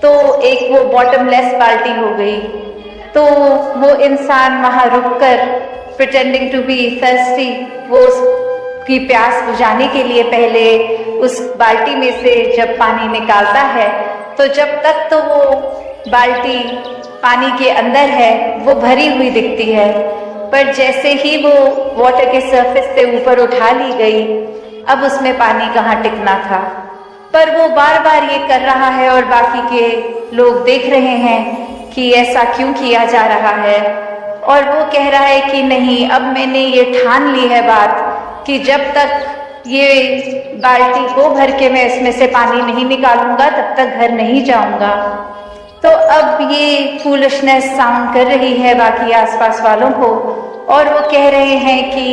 तो एक वो बॉटमलेस बाल्टी हो गई। तो वो इंसान वहाँ रुककर प्रिटेंडिंग टू बी थर्स्टी, वो उसकी प्यास बुझाने के लिए पहले उस बाल्टी में से जब पानी निकालता है, तो जब तक तो वो बाल्टी पानी के अंदर है वो भरी हुई दिखती है, पर जैसे ही वो वाटर के सरफेस से ऊपर उठा ली गई, अब उसमें पानी कहाँ टिकना था। पर वो बार बार ये कर रहा है और बाकी के लोग देख रहे हैं कि ऐसा क्यों किया जा रहा है, और वो कह रहा है कि नहीं, अब मैंने ये ठान ली है बात कि जब तक ये बाल्टी को भर के मैं इसमें से पानी नहीं निकालूंगा तब तक घर नहीं जाऊंगा। तो अब ये फूलिशनेस साउंड कर रही है बाकी आसपास वालों को, और वो कह रहे हैं कि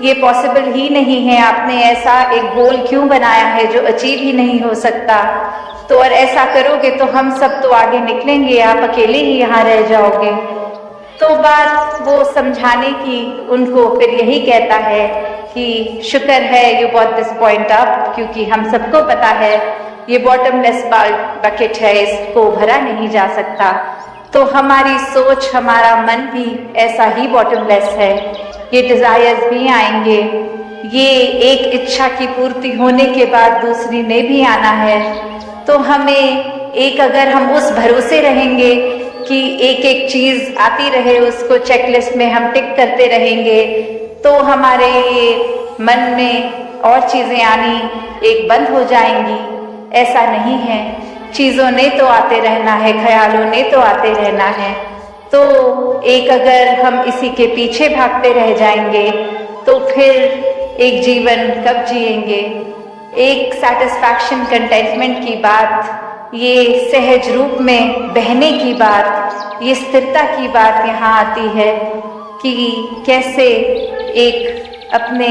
ये पॉसिबल ही नहीं है, आपने ऐसा एक गोल क्यों बनाया है जो अचीव ही नहीं हो सकता, तो और ऐसा करोगे तो हम सब तो आगे निकलेंगे, आप अकेले ही यहाँ रह जाओगे। तो बात वो समझाने की उनको फिर यही कहता है कि शुक्र है you bought this point up, क्योंकि हम सबको पता है ये बॉटमलेस बकेट है, इसको भरा नहीं जा सकता। तो हमारी सोच, हमारा मन भी ऐसा ही बॉटमलेस है, ये डिज़ायर्स भी आएंगे, ये एक इच्छा की पूर्ति होने के बाद दूसरी ने भी आना है। तो हमें एक, अगर हम उस भरोसे रहेंगे कि एक एक चीज़ आती रहे, उसको चेकलिस्ट में हम टिक करते रहेंगे, तो हमारे मन में और चीज़ें आनी एक बंद हो जाएंगी। ऐसा नहीं है, चीज़ों ने तो आते रहना है, ख्यालों ने तो आते रहना है। तो एक अगर हम इसी के पीछे भागते रह जाएंगे तो फिर एक जीवन कब जिएंगे। एक सेटिस्फैक्शन, कंटेंटमेंट की बात, ये सहज रूप में बहने की बात, ये स्थिरता की बात यहाँ आती है कि कैसे एक अपने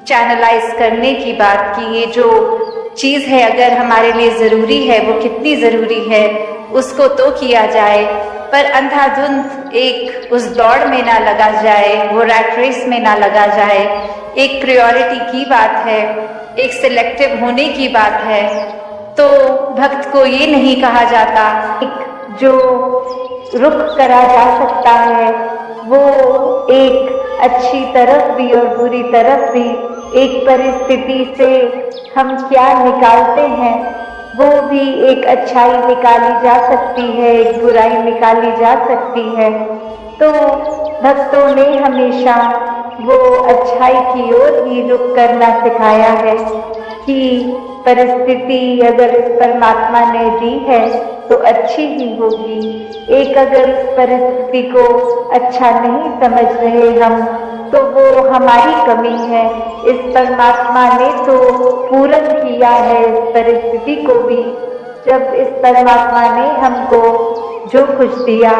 चैनलाइज करने की बात कि ये जो चीज़ है अगर हमारे लिए ज़रूरी है, वो कितनी ज़रूरी है उसको तो किया जाए, पर अंधाधुंध एक उस दौड़ में ना लगा जाए, वो रैट रेस में ना लगा जाए। एक प्रायोरिटी की बात है, एक सिलेक्टिव होने की बात है। तो भक्त को ये नहीं कहा जाता जो रुख करा जा सकता है, वो एक अच्छी तरफ भी और बुरी तरफ भी, एक परिस्थिति से हम क्या निकालते हैं वो भी एक अच्छाई निकाली जा सकती है, एक बुराई निकाली जा सकती है। तो भक्तों ने हमेशा वो अच्छाई की ओर ही रुख करना सिखाया है कि परिस्थिति अगर इस परमात्मा ने दी है तो अच्छी ही होगी। एक अगर इस परिस्थिति को अच्छा नहीं समझ रहे हम तो वो हमारी कमी है। इस परमात्मा ने तो पूर्ण किया है इस परिस्थिति को भी। जब इस परमात्मा ने हमको जो कुछ दिया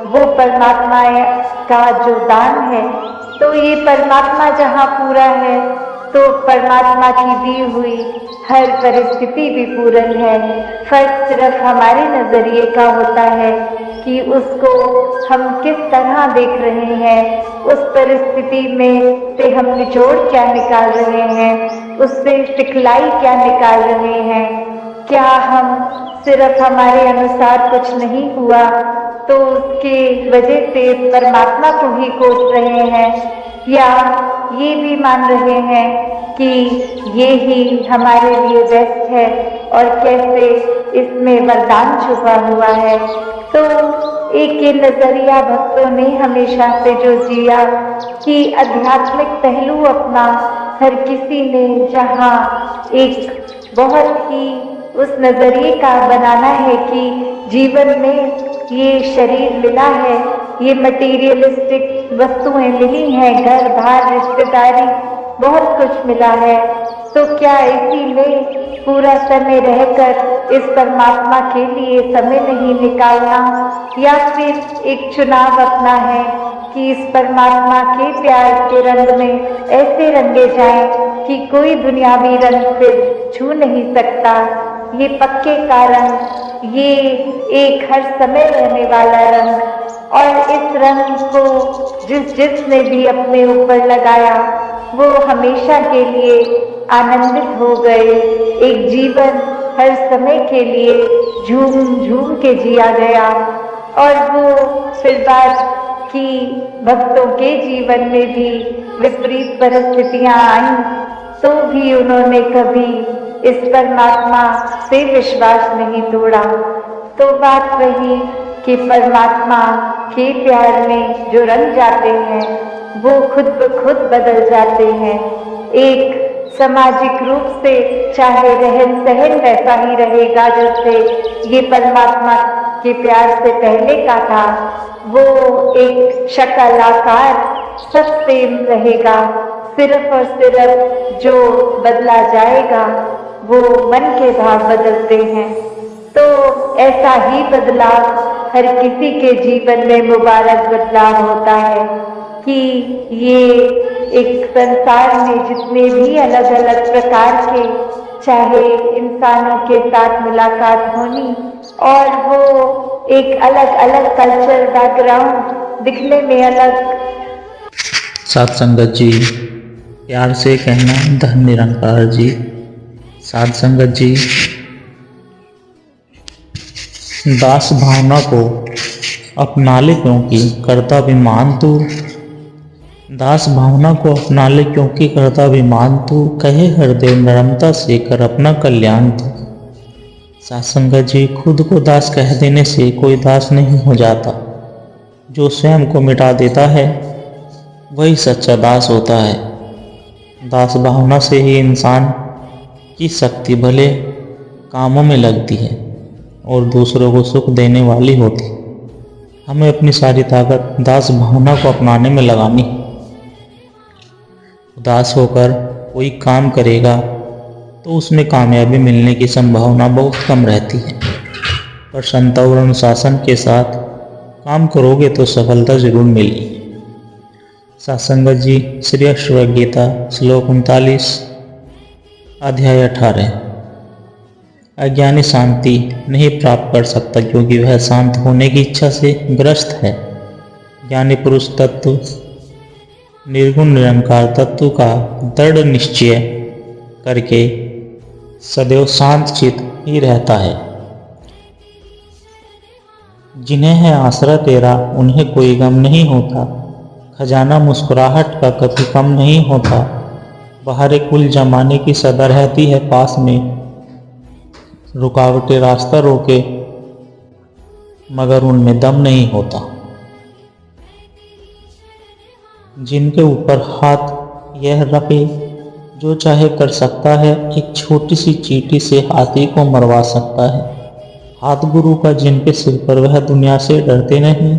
वो परमात्मा का जो दान है, तो ये परमात्मा जहाँ पूरा है तो परमात्मा की दी हुई हर परिस्थिति भी पूर्ण है। फर्क सिर्फ हमारे नजरिए का होता है कि उसको हम किस तरह देख रहे हैं, उस परिस्थिति में से हम निचोड़ क्या निकाल रहे हैं, उससे सिखलाई क्या निकाल रहे हैं। क्या हम सिर्फ हमारे अनुसार कुछ नहीं हुआ तो उसके वजह से परमात्मा को ही कोस रहे हैं, या ये भी मान रहे हैं कि ये ही हमारे लिए बेस्ट है और कैसे इसमें वरदान छुपा हुआ है। तो एक ये नजरिया भक्तों ने हमेशा से जो जिया कि आध्यात्मिक पहलू अपना हर किसी ने जहाँ एक बहुत ही उस नजरिए का बनाना है कि जीवन में ये शरीर मिला है, ये मटेरियलिस्टिक वस्तुएं मिली हैं, घर बार रिश्तेदारी बहुत कुछ मिला है, तो क्या इसी में पूरा समय रहकर इस परमात्मा के लिए समय नहीं निकालना, या फिर एक चुनाव अपना है कि इस परमात्मा के प्यार के रंग में ऐसे रंगे जाएं कि कोई दुनियावी रंग फिर छू नहीं सकता। ये पक्के का रंग, ये एक हर समय रहने वाला रंग, और इस रंग को जिसने भी अपने ऊपर लगाया वो हमेशा के लिए आनंदित हो गए। एक जीवन हर समय के लिए झूम झूम के जिया गया। और वो फिर बात कि भक्तों के जीवन में भी विपरीत परिस्थितियां आई तो भी उन्होंने कभी इस परमात्मा से विश्वास नहीं तोड़ा। तो बात रही कि परमात्मा के प्यार में जो रंग जाते हैं वो खुद ब खुद बदल जाते हैं। एक सामाजिक रूप से चाहे रहन सहन वैसा ही रहेगा जैसे ये परमात्मा के प्यार से पहले का था, वो एक शक्ल आकार सब सेम रहेगा, सिर्फ और सिर्फ जो बदला जाएगा वो मन के भाव बदलते हैं। तो ऐसा ही बदलाव हर किसी के जीवन में मुबारक बदलाव होता है कि ये एक संसार में जितने भी अलग अलग प्रकार के चाहे इंसानों के साथ मुलाकात होनी और वो एक अलग अलग कल्चर बैकग्राउंड दिखने में अलग। साध संगत जी, प्यार से कहना धन निरंकार जी। साध संगत जी, दास भावना को अपना ले क्योंकि करता अभिमान तू, दास भावना को अपना ले क्योंकि करता अभिमान तू, कहे हृदय नरमता से कर अपना कल्याण तू। साध संगत जी, खुद को दास कह देने से कोई दास नहीं हो जाता। जो स्वयं को मिटा देता है वही सच्चा दास होता है। दास भावना से ही इंसान की शक्ति भले कामों में लगती है और दूसरों को सुख देने वाली होती। हमें अपनी सारी ताकत दास भावना को अपनाने में लगानी। उदास होकर कोई काम करेगा तो उसमें कामयाबी मिलने की संभावना बहुत कम रहती है, पर क्षमता और अनुशासन के साथ काम करोगे तो सफलता जरूर मिलेगी। साध संगत जी, श्री अष्टवक्र गीता श्लोक 39 अध्याय 18। अज्ञानी शांति नहीं प्राप्त कर सकता क्योंकि वह शांत होने की इच्छा से ग्रस्त है। ज्ञानी पुरुष तत्व निर्गुण निरंकार तत्व का दृढ़ निश्चय करके सदैव शांत चित्त ही रहता है। जिन्हें है आश्रय तेरा उन्हें कोई गम नहीं होता, खजाना मुस्कुराहट का कभी कम नहीं होता। बाहर कुल जमाने की सदा रहती है पास में, रुकावटें रास्ता रोके मगर उनमें दम नहीं होता। जिनके ऊपर हाथ यह रखे जो चाहे कर सकता है, एक छोटी सी चींटी से हाथी को मरवा सकता है। हाथ गुरु का जिनके सिर पर वह दुनिया से डरते नहीं।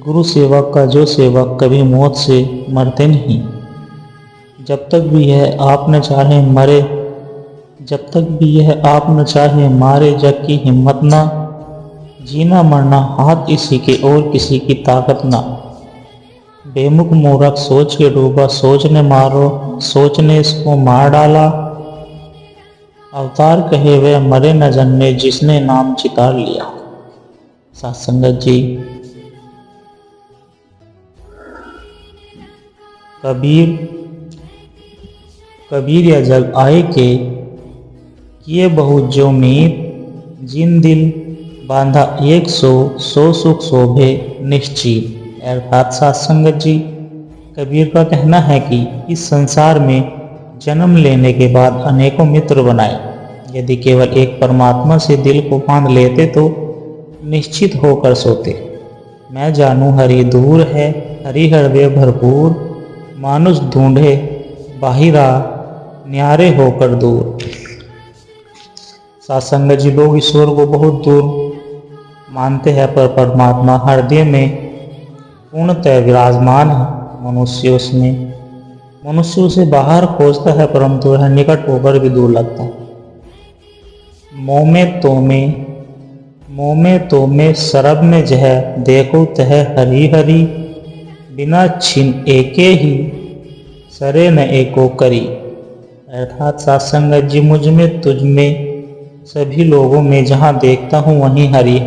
गुरु सेवक का जो सेवक कभी मौत से मरते नहीं। जब तक भी यह आप न चाहे मरे, जब तक भी यह आप न चाहे मारे, जग की हिम्मत ना, जीना मरना हाथ इसी के और किसी की ताकत ना। बेमुख मूर्ख सोच के डूबा, सोच ने मारो, सोच ने इसको मार डाला। अवतार कहे वे मरे न जन्मे जिसने नाम चितार लिया। साध संगत जी, कबीर यह जग आए के किए बहुत जो मीत, जिन दिल बांधा 100 सो सुख शोभे निश्चित। अर्थात साध संगत जी, कबीर का कहना है कि इस संसार में जन्म लेने के बाद अनेकों मित्र बनाए, यदि केवल एक परमात्मा से दिल को बांध लेते तो निश्चित होकर सोते। मैं जानू हरि दूर है, हरि हृदय भरपूर, मानुष ढूंढे बाहिरा न्यारे होकर दूर। सात्संग जी, लोग ईश्वर को बहुत दूर मानते हैं, पर परमात्मा हृदय में पूर्णतः विराजमान है। मनुष्य उसे बाहर खोजता है, परंतु वह निकट होकर भी दूर लगता है। मोह में तो में सरब में जह, देखो तह हरि हरि, बिना छिन एके ही सरे न एको करी। अर्थात सात्संगत जी, मुझ में तुझ में सभी लोगों में जहाँ देखता हूँ वहीं हरि।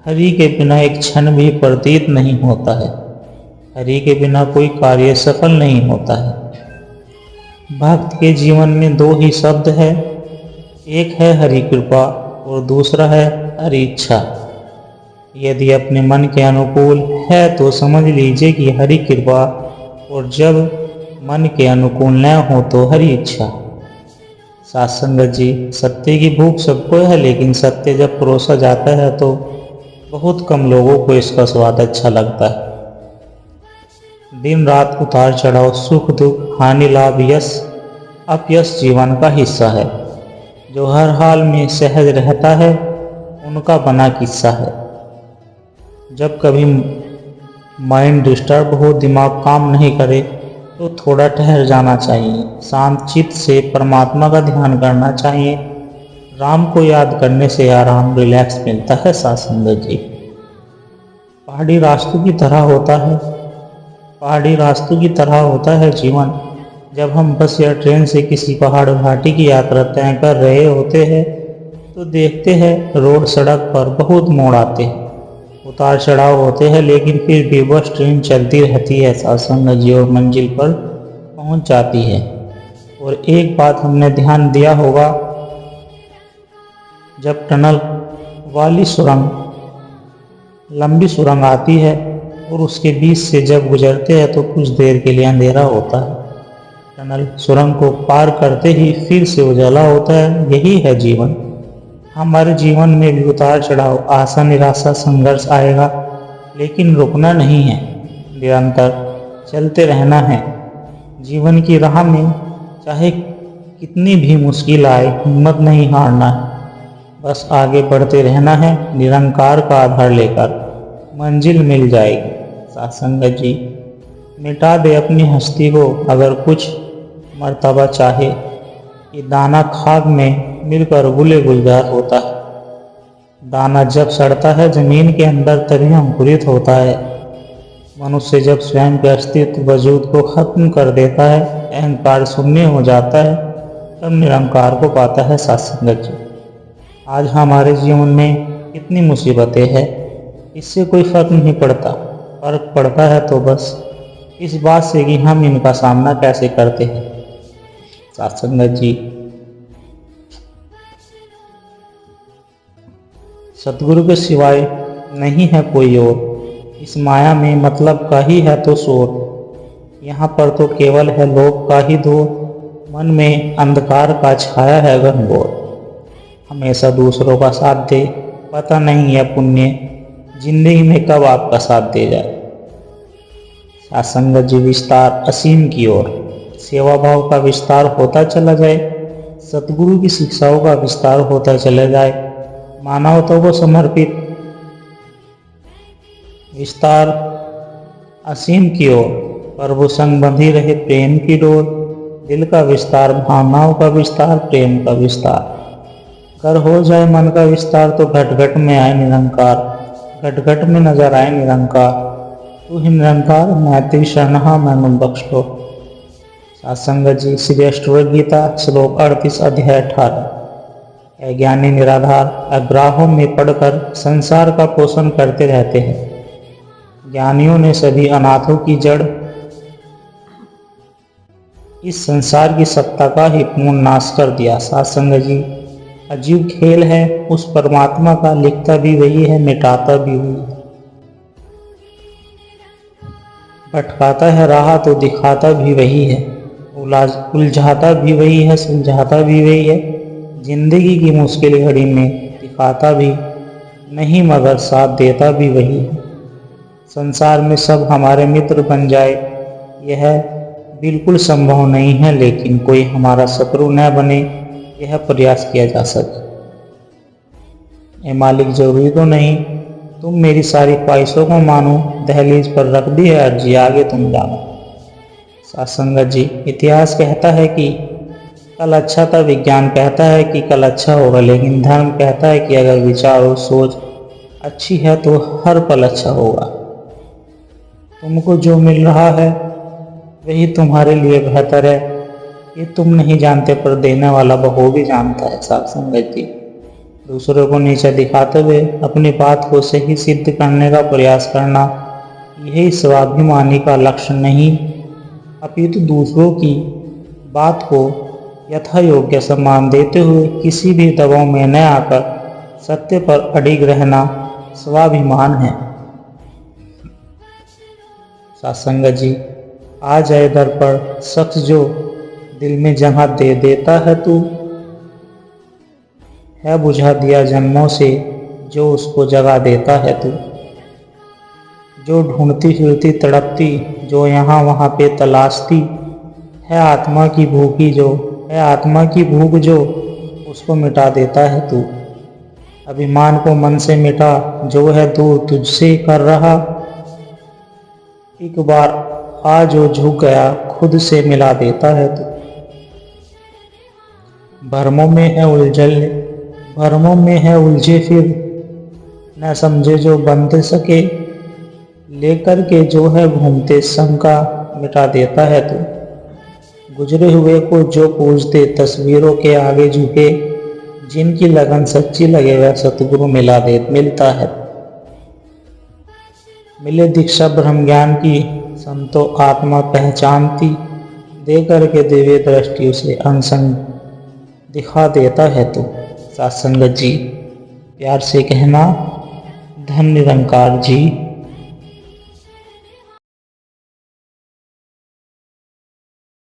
हरि के बिना एक क्षण भी प्रतीत नहीं होता है। हरि के बिना कोई कार्य सफल नहीं होता है। भक्त के जीवन में दो ही शब्द है, एक है हरि कृपा और दूसरा है हरि इच्छा। यदि अपने मन के अनुकूल है तो समझ लीजिए कि हरि कृपा, और जब मन के अनुकूल न हो तो हरि इच्छा। सात्संगत जी, सत्य की भूख सबको है, लेकिन सत्य जब परोसा जाता है तो बहुत कम लोगों को इसका स्वाद अच्छा लगता है। दिन रात उतार चढ़ाव, सुख दुख, हानि लाभ, यश अपयश जीवन का हिस्सा है। जो हर हाल में सहज रहता है उनका बना किस्सा है। जब कभी माइंड डिस्टर्ब हो, दिमाग काम नहीं करे तो थोड़ा ठहर जाना चाहिए। शांत चित्त से परमात्मा का ध्यान करना चाहिए। राम को याद करने से आराम, रिलैक्स मिलता है। सात्संगत जी, पहाड़ी रास्तों की तरह होता है जीवन। जब हम बस या ट्रेन से किसी पहाड़ घाटी की यात्रा तय कर रहे होते हैं तो देखते हैं रोड सड़क पर बहुत मोड़ आते हैं, उतार चढ़ाव होते हैं, लेकिन फिर भी बस ट्रेन चलती रहती है सात्संगत जी, और मंजिल पर पहुंच जाती है। और एक बात हमने ध्यान दिया होगा, जब टनल वाली लंबी सुरंग आती है और उसके बीच से जब गुजरते हैं तो कुछ देर के लिए अंधेरा होता है। टनल सुरंग को पार करते ही फिर से उजाला होता है। यही है जीवन। हमारे जीवन में भी उतार चढ़ाव, आशा निराशा, संघर्ष आएगा, लेकिन रुकना नहीं है, निरंतर चलते रहना है। जीवन की राह में चाहे कितनी भी मुश्किल आए, हिम्मत नहीं हारना है, बस आगे बढ़ते रहना है। निरंकार का आधार लेकर मंजिल मिल जाएगी। सात्संगत जी, मिटा दे अपनी हस्ती को अगर कुछ मर्तबा चाहे, ये दाना खाक में मिलकर गुले गुलजार होता है। दाना जब सड़ता है जमीन के अंदर तभी अंकुरित होता है। मनुष्य जब स्वयं के अस्तित्व वजूद को खत्म कर देता है, अहंकार शून्य हो जाता है, तब निरंकार को पाता है। सात्संगत जी, आज हमारे जीवन में कितनी मुसीबतें हैं, इससे कोई फर्क नहीं पड़ता। फर्क पड़ता है तो बस इस बात से कि हम इनका सामना कैसे करते हैं। सात्संगत जी, सतगुरु के सिवाय नहीं है कोई और, इस माया में मतलब का ही है तो शोर। यहाँ पर तो केवल है लोभ का ही दौर, मन में अंधकार का छाया है घनघोर। हमेशा दूसरों का साथ दे, पता नहीं है पुण्य जिंदगी में कब आपका साथ दे जाए। सात्संगत जी, विस्तार असीम की ओर, सेवा भाव का विस्तार होता चला जाए, सतगुरु की शिक्षाओं का विस्तार होता चला जाए, मानवता को समर्पित विस्तार असीम की ओर, प्रभु संग बंधी रहे प्रेम की डोर, दिल का विस्तार, भावनाओं का विस्तार, प्रेम का विस्तार। कर हो जाए मन का विस्तार तो घट घट में आए निरंकार, घट घट में नजर आए निरंकार। तू ही निरंकार, मैं तेरी शरणहा, मैनू बख्श लो। सात्संगत जी, श्री अष्टवक्र गीता श्लोक 38 अध्याय 18। ज्ञानी निराधार अग्राहों में पढ़कर संसार का पोषण करते रहते हैं। ज्ञानियों ने सभी अनाथों की जड़, इस संसार की सत्ता का ही पूर्ण नाश कर दिया। सात्संगत जी, अजीब खेल है उस परमात्मा का, लिखता भी वही है, मिटाता भी वही है। भटकाता है राह तो दिखाता भी वही है, उलझाता भी वही है, सुलझाता भी वही है। जिंदगी की मुश्किल घड़ी में दिखाता भी नहीं मगर साथ देता भी वही है। संसार में सब हमारे मित्र बन जाए यह बिल्कुल संभव नहीं है, लेकिन कोई हमारा शत्रु न बने यह प्रयास किया जा सके। ए मालिक, जरूरी तो नहीं तुम मेरी सारी ख्वाहिशों को मानो, दहलीज पर रख दी है अर्जी, आगे तुम जानो। सत्संगत जी, इतिहास कहता है कि कल अच्छा था, विज्ञान कहता है कि कल अच्छा होगा, लेकिन धर्म कहता है कि अगर विचार और सोच अच्छी है तो हर पल अच्छा होगा। तुमको जो मिल रहा है वही तुम्हारे लिए बेहतर है, ये तुम नहीं जानते पर देने वाला बखूबी जानता है। सत्संगत जी, दूसरों को नीचे दिखाते हुए अपनी बात को सही सिद्ध करने का प्रयास करना यही स्वाभिमानी का लक्ष्य नहीं, अपितु दूसरों की बात को यथा योग्य सम्मान देते हुए किसी भी दबाव में न आकर सत्य पर अडिग रहना स्वाभिमान है। सत्संगत जी, आ जाए दर पर शख्स जो दिल में जगह दे देता है, तू है बुझा दिया जन्मों से जो उसको जगा देता है। तू जो ढूंढती फिरती तड़पती, जो यहाँ वहाँ पे तलाशती है आत्मा की भूखी, जो है आत्मा की भूख जो उसको मिटा देता है। तू अभिमान को मन से मिटा, जो है दूर तुझसे कर रहा, एक बार आ जो झुक गया खुद से मिला देता है। तू भरमों में है भरमों में है उलझे फिर, न समझे जो बंध सके, लेकर के जो है घूमते शंका मिटा देता है। तू गुजरे हुए को जो पूजते तस्वीरों के आगे झुके, जिनकी लगन सच्ची लगे वह सतगुरु मिलता है। मिले दीक्षा ब्रह्म ज्ञान की संतो आत्मा पहचानती, दे करके दिव्य दृष्टि उसे अनसंग दिखा देता है। तो सत्संगत जी, प्यार से कहना, धन निरंकार जी।